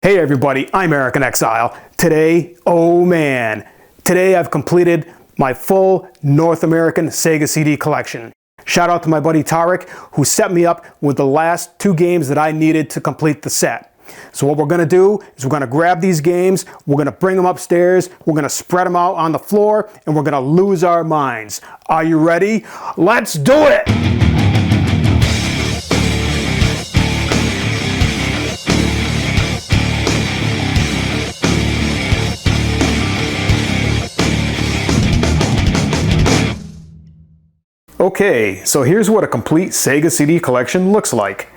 Hey everybody, I'm Eric in Exile. Today, oh man, today I've completed my full North American Sega CD collection. Shout out to my buddy Tarek, who set me up with the last two games that I needed to complete the set. So what we're going to do is we're going to grab these games, we're going to bring them upstairs, we're going to spread them out on the floor, and we're going to lose our minds. Are you ready? Let's do it! Okay, so here's what a complete Sega CD collection looks like.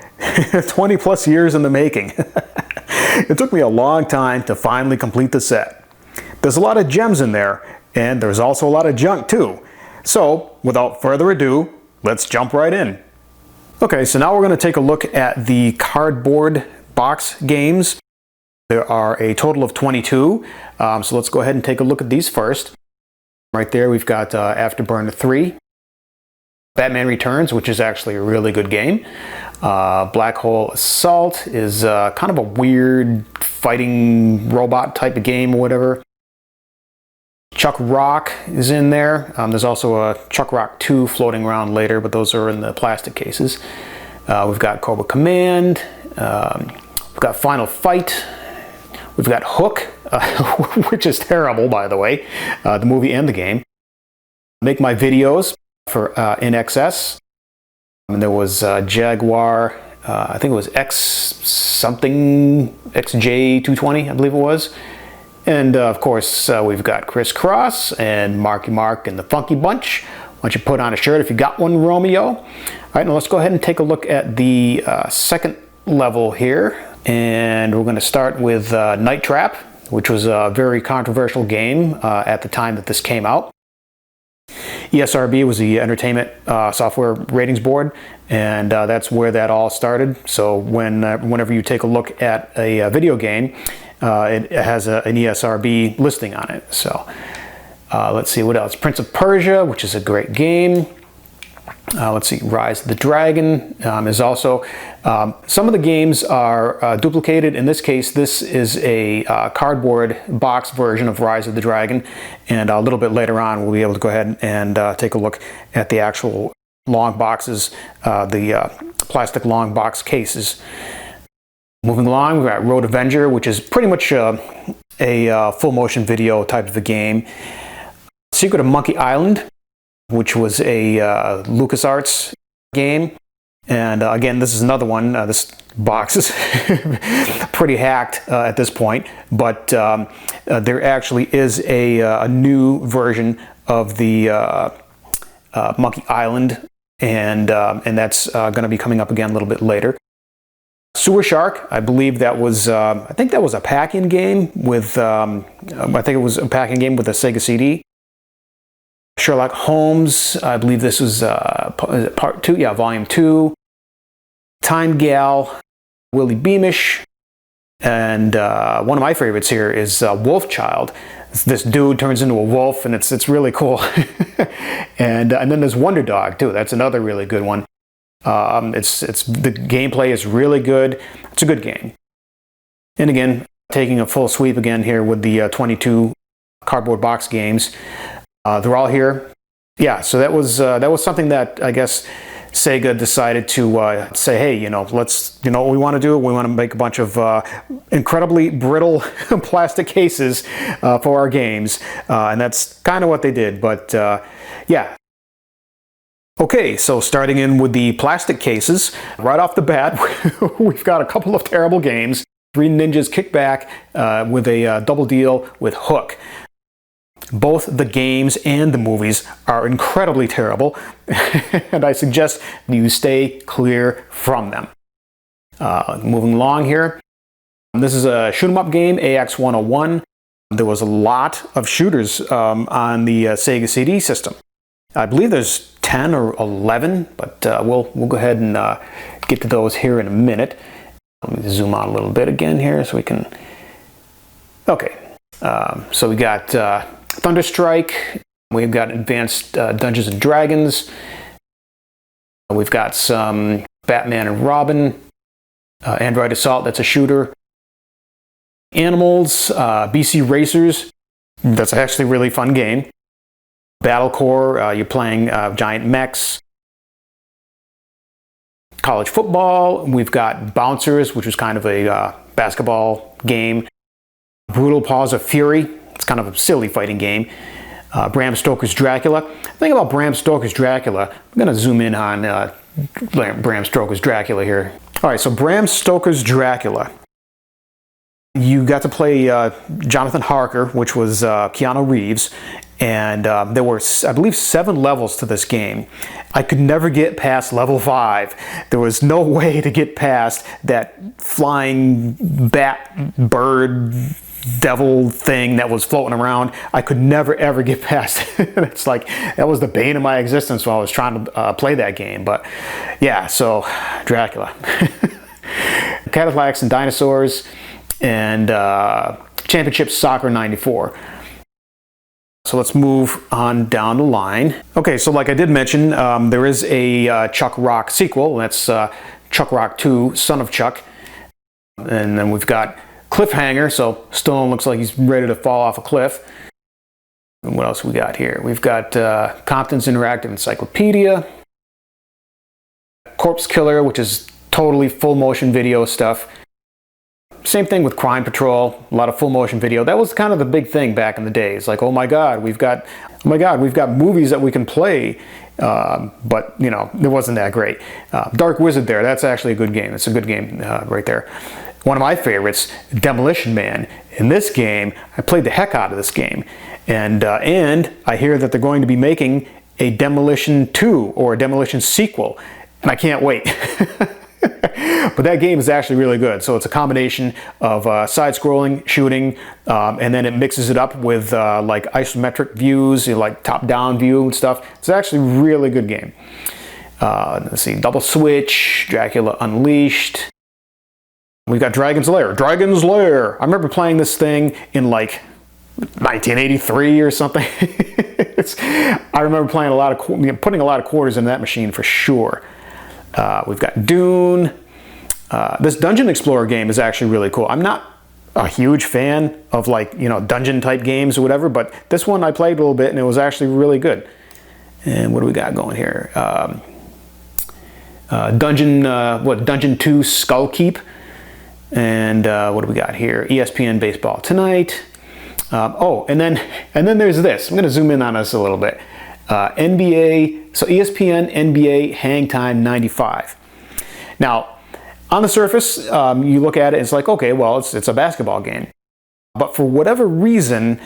20 plus years in the making. It took me a long time to finally complete the set. There's a lot of gems in there, and there's also a lot of junk too. So, without further ado, let's jump right in. Okay, so now we're going to take a look at the cardboard box games. There are a total of 22, so let's go ahead and take a look at these first. Right there we've got Afterburner 3. Batman Returns, which is actually a really good game. Black Hole Assault is kind of a weird fighting robot type of game or whatever. Chuck Rock is in there. There's also a Chuck Rock 2 floating around later, but those are in the plastic cases. We've got Cobra Command. We've got Final Fight. We've got Hook, which is terrible, by the way, the movie and the game. Make My Videos for NXS. And there was Jaguar, I think it was X something, XJ220, I believe it was. And of course, we've got Criss Cross and Marky Mark and the Funky Bunch. Why don't you put on a shirt if you got one, Romeo? All right, now let's go ahead and take a look at the second level here. And we're going to start with Night Trap, which was a very controversial game at the time that this came out. ESRB was the Entertainment Software Ratings Board, and that's where that all started. So whenever you take a look at a video game, it has an ESRB listing on it. So let's see what else. Prince of Persia, which is a great game. Let's see, Rise of the Dragon is also, some of the games are duplicated. In this case, this is a cardboard box version of Rise of the Dragon, and a little bit later on we'll be able to go ahead and take a look at the actual long boxes, the plastic long box cases. Moving along, we've got Road Avenger, which is pretty much a full motion video type of a game. Secret of Monkey Island, which was a LucasArts game. And again, this is another one. This box is pretty hacked at this point, but there actually is a new version of the Monkey Island, and that's going to be coming up again a little bit later. Sewer Shark, I believe that was, I think that was a pack-in game with, I think it was a pack-in game with a Sega CD. Sherlock Holmes, I believe this was part 2, yeah, volume 2. Time Gal, Willie Beamish, and one of my favorites here is Wolf Child. This dude turns into a wolf, and it's really cool. and then there's Wonder Dog too. That's another really good one. The gameplay is really good. It's a good game. And again, taking a full sweep again here with the 22 cardboard box games. They're all here. Yeah, so that was something that I guess Sega decided to say, hey, you know what we want to do? We want to make a bunch of incredibly brittle plastic cases for our games, and that's kind of what they did. But yeah. Okay, so starting in with the plastic cases, right off the bat, we've got a couple of terrible games. Three Ninjas Kickback with a double deal with Hook. Both the games and the movies are incredibly terrible, and I suggest you stay clear from them. Moving along here, this is a shoot 'em up game, AX 101. There was a lot of shooters on the Sega CD system. I believe there's 10 or 11, but we'll go ahead and get to those here in a minute. Let me zoom out a little bit again here so we can. Okay, so we got Thunderstrike. We've got Advanced Dungeons and Dragons. We've got some Batman and Robin. Android Assault, that's a shooter. Animals, BC Racers, that's actually a really fun game. Battle Core, you're playing giant mechs. College football, we've got Bouncers, which was kind of a basketball game. Brutal Paws of Fury, it's kind of a silly fighting game. Bram Stoker's Dracula. The thing about Bram Stoker's Dracula, I'm going to zoom in on Bram Stoker's Dracula here. All right, so Bram Stoker's Dracula. You got to play Jonathan Harker, which was Keanu Reeves, and there were, I believe, 7 levels to this game. I could never get past level 5. There was no way to get past that flying bat, bird, devil thing that was floating around. I could never ever get past it. It's like, that was the bane of my existence while I was trying to play that game. But yeah, so Dracula. Cadillacs and Dinosaurs, and Championship Soccer 94. So let's move on down the line. Okay, so like I did mention, there is a Chuck Rock sequel, and that's Chuck Rock 2, Son of Chuck. And then we've got Cliffhanger, so Stone looks like he's ready to fall off a cliff. And what else we got here? We've got Compton's Interactive Encyclopedia. Corpse Killer, which is totally full motion video stuff. Same thing with Crime Patrol, a lot of full motion video. That was kind of the big thing back in the day. It's like, oh my God, we've got movies that we can play, but you know, it wasn't that great. Dark Wizard there, that's actually a good game. It's a good game right there. One of my favorites, Demolition Man. In this game, I played the heck out of this game, and I hear that they're going to be making a Demolition 2 or a Demolition sequel, and I can't wait. But that game is actually really good. So it's a combination of side-scrolling, shooting, and then it mixes it up with like isometric views, you know, like top-down view and stuff. It's actually a really good game. Let's see, Double Switch, Dracula Unleashed. We've got Dragon's Lair. Dragon's Lair! I remember playing this thing in like 1983 or something. I remember playing putting a lot of quarters in that machine for sure. We've got Dune. This Dungeon Explorer game is actually really cool. I'm not a huge fan of, like, you know, dungeon type games or whatever, but this one I played a little bit and it was actually really good. And what do we got going here? Dungeon 2 Skull Keep. And what do we got here? ESPN Baseball Tonight. Oh, and then there's this. I'm going to zoom in on this a little bit. NBA, so ESPN NBA Hang Time 95. Now, on the surface, you look at it, it's like, okay, well, it's a basketball game. But for whatever reason,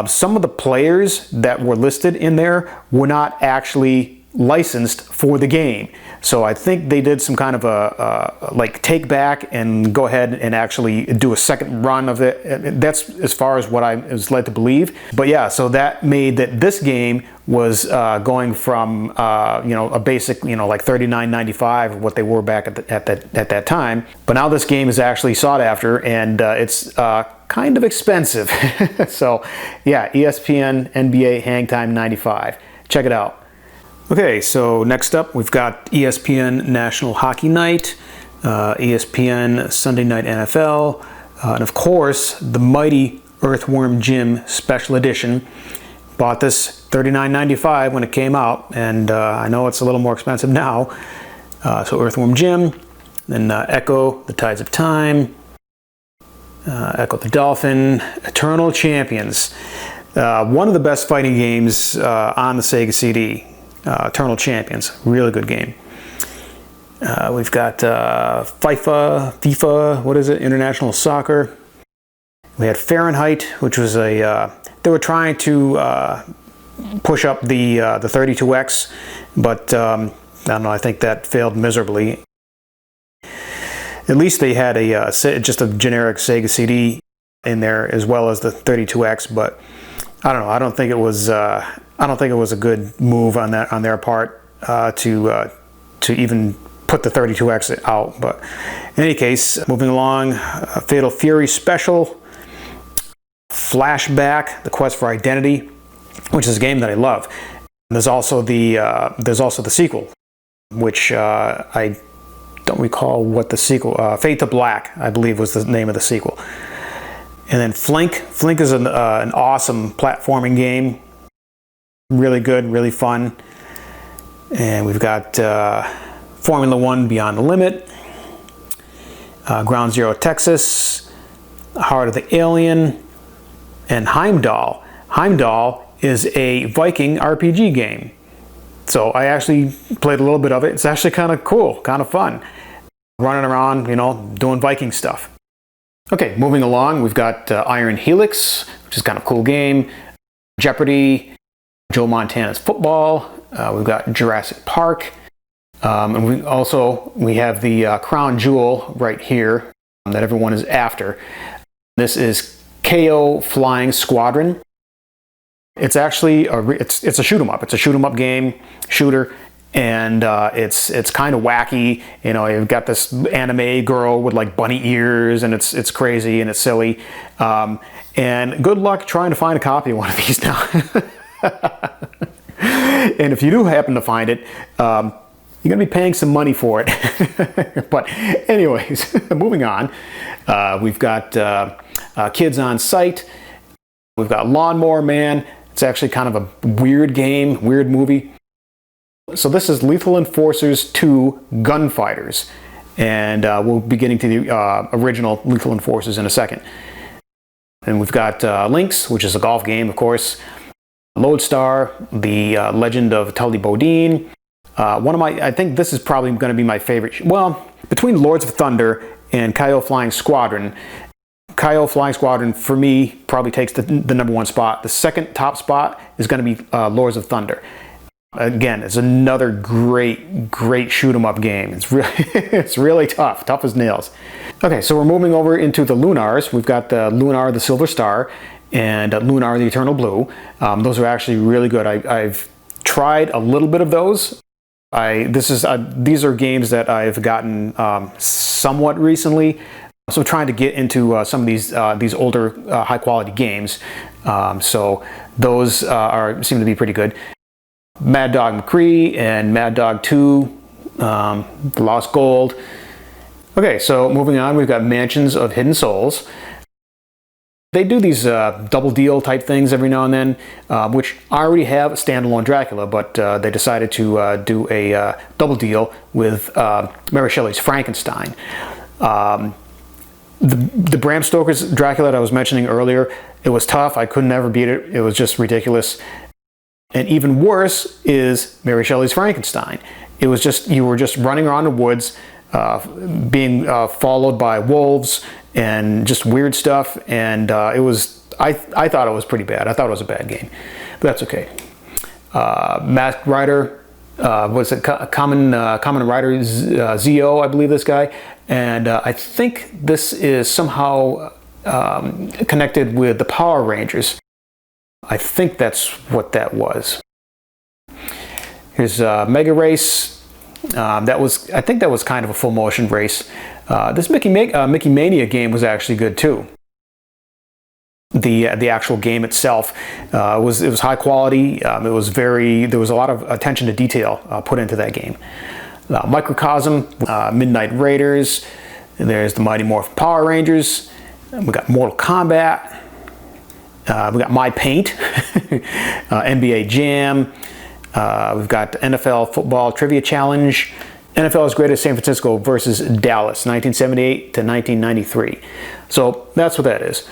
some of the players that were listed in there were not actually licensed for the game. So I think they did some kind of a like take back and go ahead and actually do a second run of it. That's as far as what I was led to believe. But yeah, so that made that this game was going from you know, a basic, you know, like $39.95, what they were back at that time. But now this game is actually sought after, and it's kind of expensive. So yeah, ESPN NBA Hang Time 95. Check it out. Okay, so next up we've got ESPN National Hockey Night, ESPN Sunday Night NFL, and of course the mighty Earthworm Jim Special Edition. Bought this $39.95 when it came out, and I know it's a little more expensive now. So Earthworm Jim, then Echo, The Tides of Time, Echo the Dolphin, Eternal Champions. One of the best fighting games on the Sega CD. Eternal Champions, really good game. We've got FIFA, what is it? International Soccer. We had Fahrenheit, which was a, they were trying to push up the 32X, but I don't know, I think that failed miserably. At least they had just a generic Sega CD in there as well as the 32X, but I don't know, I don't think it was a good move on their part to even put the 32X out. But in any case, moving along, Fatal Fury Special, Flashback, The Quest for Identity, which is a game that I love. There's also the sequel, which I don't recall what the sequel. Fade to Black, I believe, was the name of the sequel. And then Flink. Flink is an awesome platforming game. Really good, really fun. And we've got Formula One Beyond the Limit, Ground Zero Texas, Heart of the Alien, and Heimdall. Heimdall is a Viking RPG game. So I actually played a little bit of it. It's actually kind of cool, kind of fun. Running around, you know, doing Viking stuff. Okay, moving along, we've got Iron Helix, which is kind of a cool game. Jeopardy, Joe Montana's Football. We've got Jurassic Park. And we have the crown jewel right here that everyone is after. This is KO Flying Squadron. It's actually it's a shoot 'em up. It's a shoot 'em up game, shooter, and it's kind of wacky. You know, you've got this anime girl with like bunny ears, and it's crazy and it's silly. And good luck trying to find a copy of one of these now. And if you do happen to find it, you're gonna be paying some money for it. But anyways, moving on, we've got Kids on Site. We've got Lawnmower Man. It's actually kind of a weird game, weird movie. So this is Lethal Enforcers 2 Gunfighters. And we'll be getting to the original Lethal Enforcers in a second. And we've got Lynx, which is a golf game, of course. Lodestar, the Legend of Tully Bodine. I think this is probably going to be my favorite. Well, between Lords of Thunder and KO Flying Squadron, KO Flying Squadron, for me, probably takes the number one spot. The second top spot is going to be Lords of Thunder. Again, it's another great shoot 'em up game. It's really tough as nails. Okay, so we're moving over into the Lunars. We've got the Lunar the Silver Star and Lunar the Eternal Blue. Those are actually really good. I've tried a little bit of those. These are games that I've gotten somewhat recently. So trying to get into some of these older high quality games. So those seem to be pretty good. Mad Dog McCree and Mad Dog 2, The Lost Gold. Okay, so moving on, we've got Mansions of Hidden Souls. They do these double deal type things every now and then, which I already have a standalone Dracula, but they decided to do a double deal with Mary Shelley's Frankenstein. The Bram Stoker's Dracula that I was mentioning earlier, it was tough. I could never beat it. It was just ridiculous. And even worse is Mary Shelley's Frankenstein. It was just, you were just running around the woods, being followed by wolves and just weird stuff. And I thought it was pretty bad. I thought it was a bad game, but that's okay. Masked Rider, was it Common Rider Zeo, I believe this guy. And I think this is somehow connected with the Power Rangers. I think that's what that was. Here's Mega Race. I think that was kind of a full motion race. This Mickey Mania game was actually good too. The actual game itself was high quality. There was a lot of attention to detail put into that game. Microcosm, Midnight Raiders. There's the Mighty Morphin Power Rangers. We got Mortal Kombat. We got My Paint, NBA Jam. We've got NFL Football Trivia Challenge. NFL's Greatest San Francisco versus Dallas, 1978 to 1993. So that's what that is.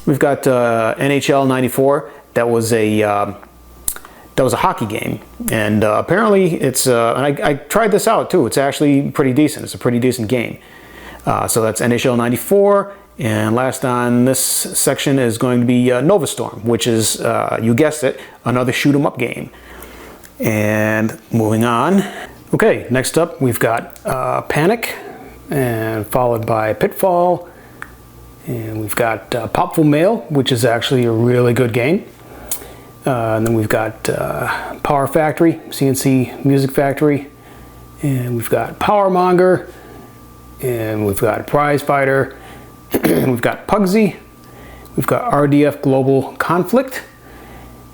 We've got NHL 94. That was a hockey game, and apparently it's. And I tried this out too. It's actually pretty decent. It's a pretty decent game. So that's NHL 94. And last on this section is going to be Nova Storm, which is, you guessed it, another shoot 'em up game. And moving on. Okay, next up we've got Panic, and followed by Pitfall. And we've got Popful Mail, which is actually a really good game. And then we've got Power Factory, CNC Music Factory. And we've got Power Monger. And we've got Prize Fighter. We've got Pugsy, we've got RDF Global Conflict,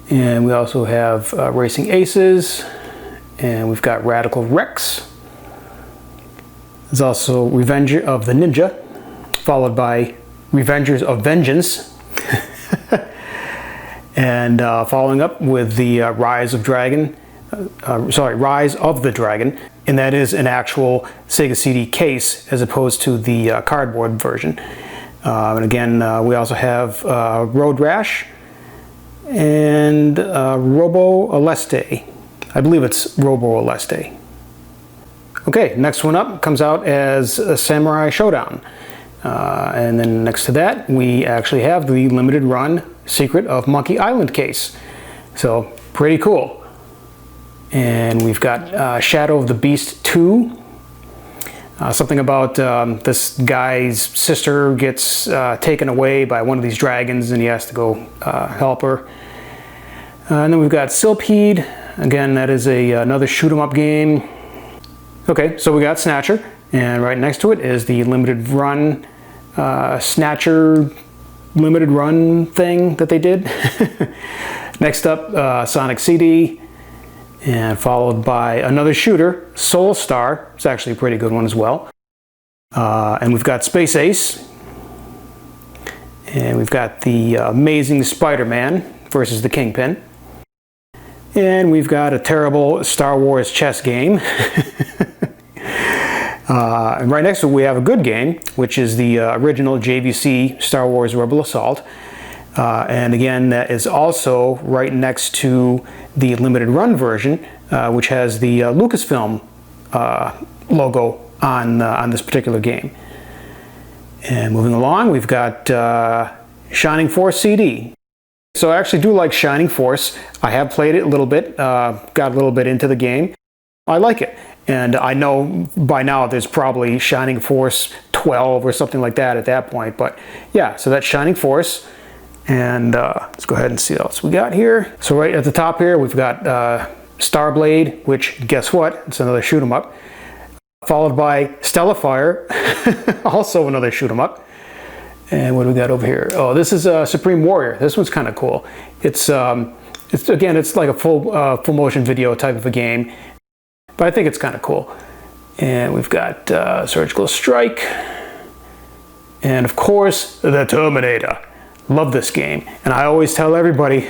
and we also have Racing Aces, and we've got Radical Rex. There's also Revenge of the Ninja, followed by Revengers of Vengeance. And following up with the Rise of the Dragon, and that is an actual Sega CD case as opposed to the cardboard version. And again, we also have Road Rash and Robo Aleste. I believe it's Robo Aleste. Okay, next one up comes out as Samurai Showdown. And then next to that, we actually have the limited run Secret of Monkey Island case. So, pretty cool. And we've got Shadow of the Beast 2. Something about this guy's sister gets taken away by one of these dragons and he has to go help her. And then we've got Silpede. Again, that is another shoot 'em up game. Okay, so we got Snatcher, and right next to it is the limited run Snatcher limited run thing that they did. Next up, Sonic CD, and followed by another shooter, Soul Star. It's actually a pretty good one as well. And we've got Space Ace, and we've got the Amazing Spider-Man versus the Kingpin. And we've got a terrible Star Wars chess game. And right next to it we have a good game, which is the original JVC Star Wars Rebel Assault. And again, that is also right next to the limited run version, which has the Lucasfilm logo on this particular game. And moving along, we've got Shining Force CD. So I actually do like Shining Force. I have played it a little bit, got a little bit into the game. I like it. And I know by now there's probably Shining Force 12 or something like that at that point. But yeah, so that's Shining Force. And let's go ahead and see what else we got here. So right at the top here, we've got Starblade, which, guess what? It's another shoot 'em up. Followed by Stellafire, also another shoot 'em up. And what do we got over here? Oh, this is Supreme Warrior. This one's kind of cool. It's again, it's like a full motion video type of a game. But I think it's kind of cool. And we've got Surgical Strike. And of course, the Terminator. Love this game. And I always tell everybody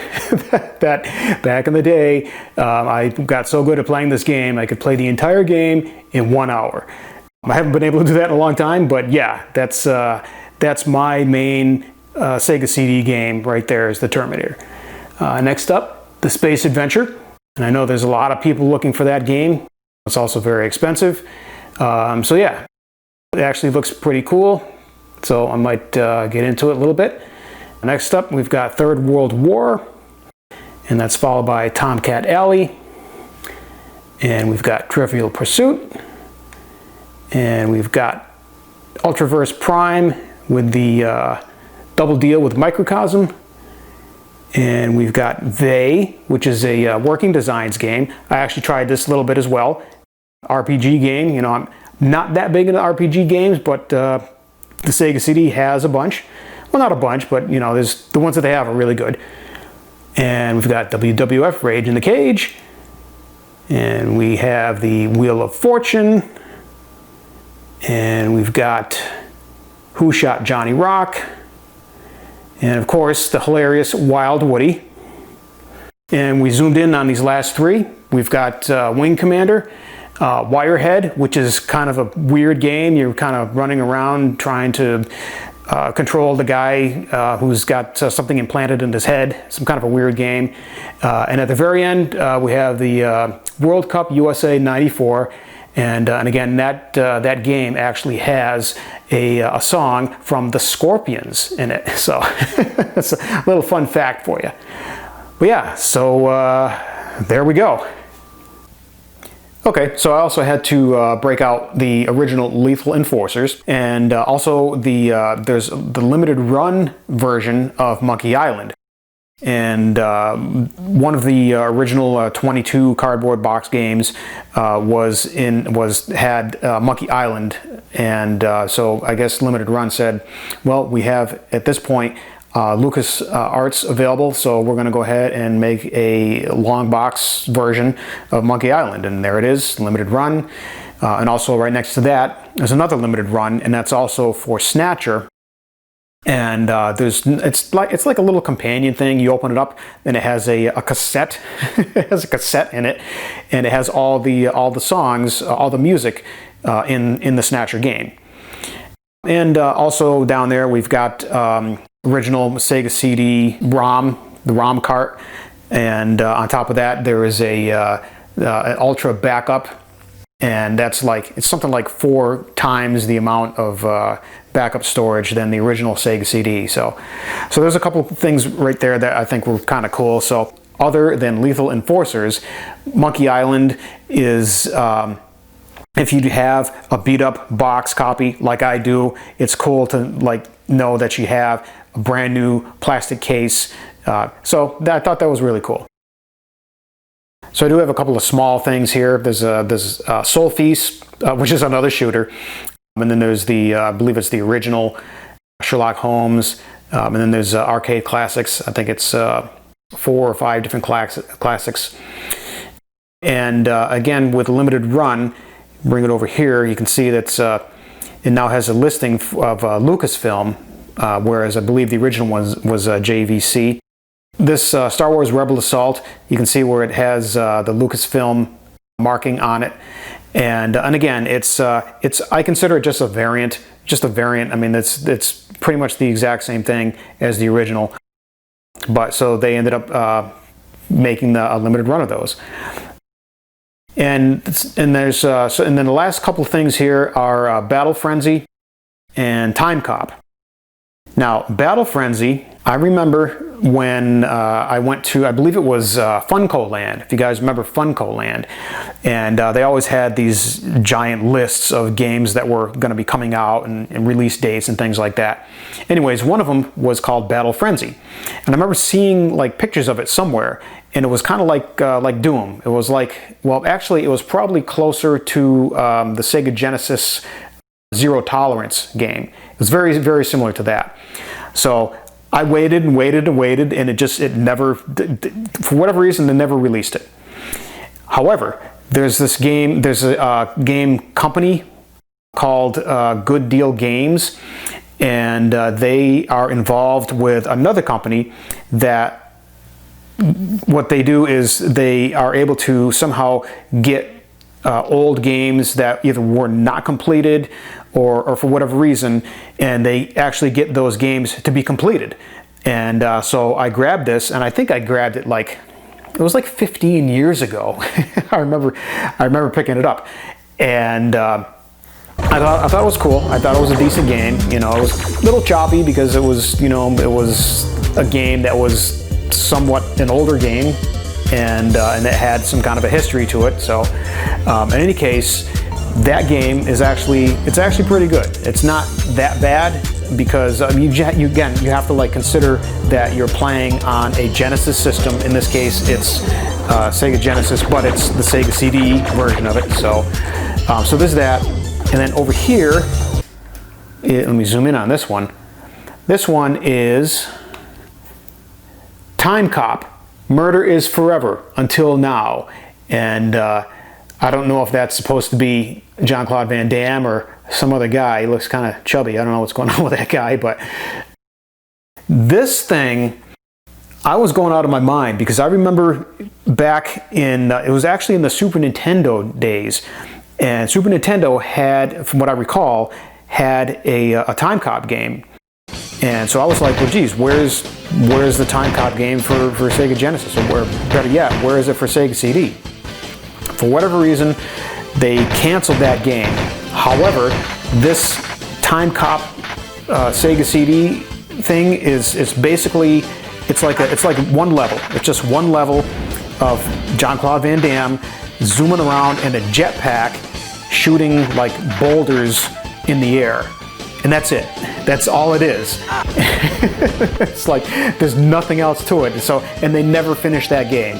that back in the day, I got so good at playing this game, I could play the entire game in 1 hour. I haven't been able to do that in a long time, but yeah, that's my main Sega CD game right there, is the Terminator. Next up, the Space Adventure. And I know there's a lot of people looking for that game. It's also very expensive. So yeah, it actually looks pretty cool. So I might get into it a little bit. Next up, we've got Third World War. And that's followed by Tomcat Alley. And we've got Trivial Pursuit. And we've got Ultraverse Prime with the double deal with Microcosm. And we've got They, which is a working designs game. I actually tried this a little bit as well. RPG game. You know, I'm not that big into RPG games, but the Sega CD has a bunch. Well, not a bunch, but you know, there's the ones that they have are really good. And we've got WWF Rage in the Cage. And we have the Wheel of Fortune. And we've got Who Shot Johnny Rock. And of course, the hilarious Wild Woody. And we zoomed in on these last three. We've got Wing Commander, Wirehead, which is kind of a weird game. You're kind of running around trying to control the guy who's got something implanted in his head. Some kind of a weird game. And at the very end, we have the World Cup USA '94. And again, that game actually has a song from the Scorpions in it. So that's a little fun fact for you. But yeah, so there we go. Okay, so I also had to break out the original Lethal Enforcers, and also there's the limited run version of Monkey Island. And one of the original 22 cardboard box games had Monkey Island, and so I guess Limited Run said, well, we have at this point Lucas Arts available, so we're going to go ahead and make a long box version of Monkey Island, and there it is, Limited Run. And also right next to that there's another Limited Run, and that's also for Snatcher. And it's like a little companion thing. You open it up, and it has a cassette. It has a cassette in it, and it has all the songs, all the music in the Snatcher game. And also down there we've got original Sega CD ROM, the ROM cart, and on top of that there is an Ultra backup, and it's something like 4 times the amount of backup storage than the original Sega CD. So there's a couple of things right there that I think were kind of cool. So other than Lethal Enforcers, Monkey Island is, if you have a beat up box copy like I do, it's cool to know that you have a brand new plastic case. I thought that was really cool. So I do have a couple of small things here. There's Soul Feast, which is another shooter. And then there's I believe it's the original Sherlock Holmes. And then there's Arcade Classics. I think it's 4 or 5 different classics. And again, with a limited run, bring it over here, you can see that it now has a listing of Lucasfilm, whereas I believe the original was JVC. This Star Wars Rebel Assault, you can see where it has the Lucasfilm marking on it. And again, it's I consider it just a variant. I mean, it's pretty much the exact same thing as the original. But so they ended up making a limited run of those. And there's and then the last couple of things here are Battle Frenzy and Time Cop. Now, Battle Frenzy, I remember when I went to, I believe it was Funko Land, if you guys remember Funko Land, and they always had these giant lists of games that were going to be coming out and release dates and things like that. Anyways, one of them was called Battle Frenzy, and I remember seeing pictures of it somewhere, and it was kind of like Doom. It was well, actually, it was probably closer to the Sega Genesis Zero Tolerance game. It was very, very similar to that. So I waited and waited and waited, and it never, for whatever reason, they never released it. However, there's a game company called Good Deal Games, and they are involved with another company that what they do is they are able to somehow get old games that either were not completed or for whatever reason, and they actually get those games to be completed. And so I grabbed this, and I think I grabbed it it was 15 years ago. I remember picking it up, and I thought it was cool. I thought it was a decent game. It was a little choppy because it was a game that was somewhat an older game, and it had some kind of a history to it. So in any case, that game is actually pretty good. It's not that bad because you have to consider that you're playing on a Genesis system. In this case, it's Sega Genesis, but it's the Sega CD version of it. So there's that. And then over here, let me zoom in on this one. This one is Time Cop. Murder is Forever Until Now. And I don't know if that's supposed to be Jean-Claude Van Damme or some other guy. He looks kind of chubby. I don't know what's going on with that guy, but this thing, I was going out of my mind because I remember back in, it was actually in the Super Nintendo days, and Super Nintendo had, from what I recall, had a Time Cop game. And so I was like, well, geez, where's the Time Cop game for Sega Genesis? Or better yet, where is it for Sega CD? For whatever reason, they canceled that game. However, this Time Cop Sega CD thing is basically, it's like one level. It's just one level of Jean-Claude Van Damme zooming around in a jetpack, shooting boulders in the air. And that's it. That's all it is. It's there's nothing else to it. So, and they never finished that game.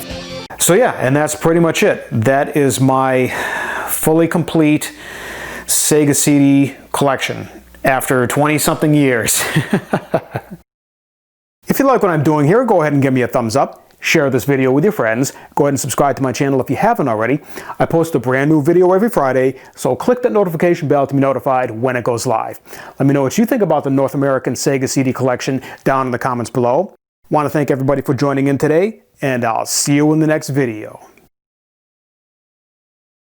So yeah, and that's pretty much it. That is my fully complete Sega CD collection after 20-something years. If you like what I'm doing here, go ahead and give me a thumbs up. Share this video with your friends. Go ahead and subscribe to my channel if you haven't already. I post a brand new video every Friday, so click that notification bell to be notified when it goes live. Let me know what you think about the North American Sega CD collection down in the comments below. Want to thank everybody for joining in today, and I'll see you in the next video.